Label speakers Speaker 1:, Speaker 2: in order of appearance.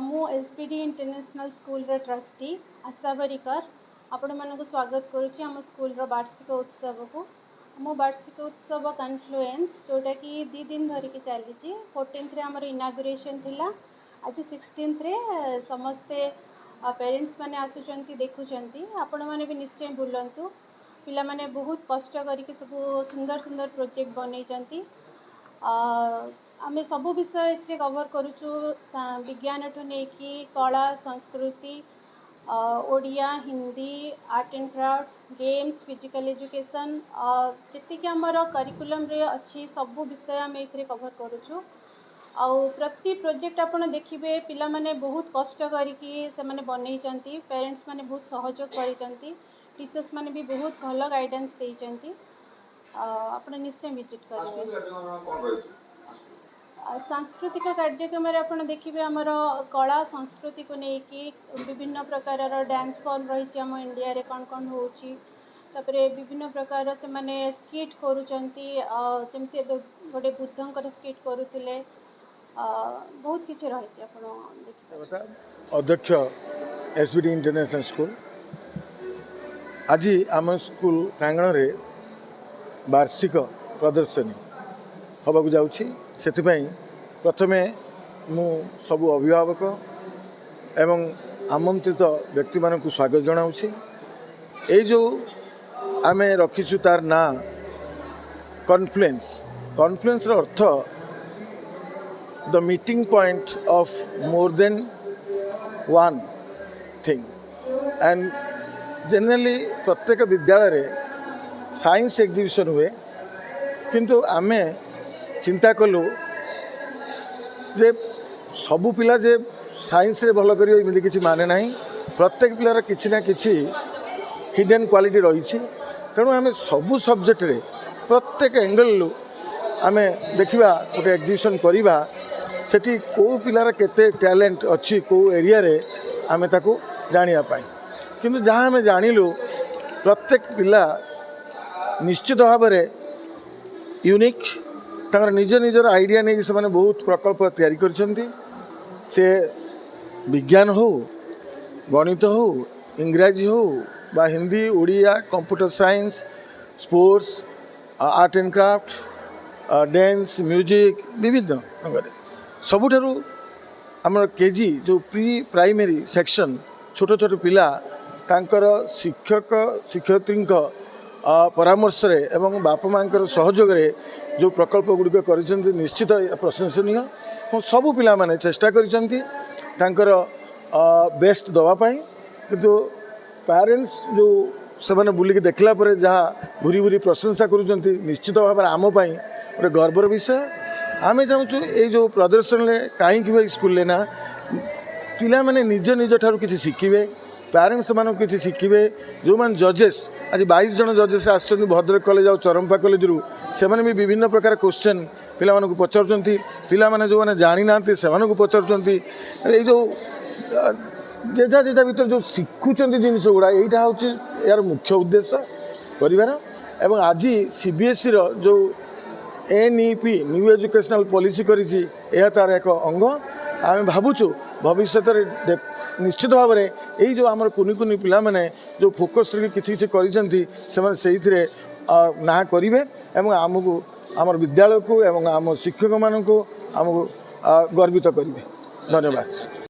Speaker 1: मु SBD international school trustee आशा बरिकर आपण मानक स्वागत करुच्ची आम स्कूल वार्षिक उत्सव को। मो वार्षिक उत्सव कन्फ्लुएंस जोटा कि 2 दिन धरिकी चली 14th रे आमर इनागुरेशन थिला। आज 16th रे समस्ते पेरेंट्स माने आसुचंती देखुचंती आपण माने भी निश्चय बुलंतु। पिला माने बहुत कष्ट करके सब सुंदर सुंदर प्रोजेक्ट बनई आमे सब विषय ए कवर करुचु विज्ञान ठू नहीं कला संस्कृति Odia Hindi art and craft games physical education जी आमर करिकुलम रे अच्छी सब विषय आम ए कवर करुचु। आउ प्रति प्रोजेक्ट आपड़ देखिए पिला माने बहुत कष्ट करके से माने बनई पेरेंट्स माने बहुत सहयोग करिसेंती टीचर्स माने भी बहुत भल गाइडेंस देइसेंती। आपड़ निश्चय विजिट करेंगे। सांस्कृतिक कार्यक्रम आप देखिए आमर कला संस्कृति को लेकिन विभिन्न प्रकार डांस फॉर्म रही आम इंडिया रे कौन कौन होपर विभिन्न प्रकार से माने स्किट करुँच जमती गोटे बुद्धंकर स्किट करुले बहुत किसी रही देखिए।
Speaker 2: अध्यक्ष एसबीडी इंटरनेशनल स्कूल आज आम स्कूल प्रांगण में वार्षिक प्रदर्शनी होबाकू जाउछि। सेथिपाई प्रथमे मु सबु अभिभावक एवं आमंत्रित व्यक्ति मानक स्वागत जनाउछि। ए जो आमे रखिछु तार ना कॉन्फ्लुएंस रो अर्थ the meeting point of more than one thing and generally प्रत्येक विद्यालय रे साइंस एग्जिबिशन हुए किंतु आमे चिंता कलु जे सबु पिला जे साइंस रे भल करियो एमि किछि माने नाही। प्रत्येक पिलार किछि ना किछि हिडन क्वालिटी रही तेणु आमे सबु सब्जेक्ट रे प्रत्येक एंगल लु आमे देखिबा गोटे एग्जिबिशन करिबा सेठी को पिलार केते टैलेंट अछि को एरिया रे आमे ताकू जानिया पाई। किंतु जहाँ आमे जानिलु प्रत्येक पिला निश्चित भाव में यूनिक तांकर निज निजर आइडिया नहीं से बहुत प्रकल्प तैयारी करछंती। से विज्ञान हो गणित हो इंग्राजी हो बा Hindi Odia computer science sports art and craft dance music विभिन्न सबुठारु आमर केजी जो प्री प्राइमरी सेक्शन छोट छोट पिला तांकर शिक्षक शिक्षयित्री परामर्श रे एवं बापा माँ सहयोग रे जो प्रकल्प गुड़िक कर निश्चित प्रशंसनीय। सबु पिला माने चेष्टा करिसेंती तांकर बेस्ट दवापाई किंतु पेरेंट्स जो से माने बुलिक देखला परे जहाँ भूरी भूरी प्रशंसा करुचंती निश्चित भाव में आम पाई गोटे गर्वर विषय। आमे चाहूँ ये जो प्रदर्शन में कहीं स्कूल ना पिला माने निज निज ठारू किछि शिखिबे पेरेंट्स मानक किछि शिखिबे। जो मान जजेस आज 22 जन जजेस आसछन्ती भद्रक कॉलेज और चरंपा कॉलेज रु से माने भी विभिन्न प्रकार क्वेश्चन पिला मानक पचारुचंती। पिला माने जो माने जानि नांती से मानक पचारुचंती। ए जो जेजा जेजा भीतर जो शिखुचंती जिनिस गुड़ा एटा होछि यार मुख्य उद्देश्य करिवार। एवं आज सीबीएसई रो जो एनईपी न्यू एजुकेशनल पॉलिसी करिछि एहा तार एक अंग। आम भावुचु भविष्य निश्चित भाव में यही जो आमर कुनि कुनि पिला माने जो फोकस किसी किसी करिसेंती सेमाने सेइथिरे ना करिवे एवं आमको आमर विद्यालय को एवं आम शिक्षक मानक आमको गर्वित करिवे। धन्यवाद।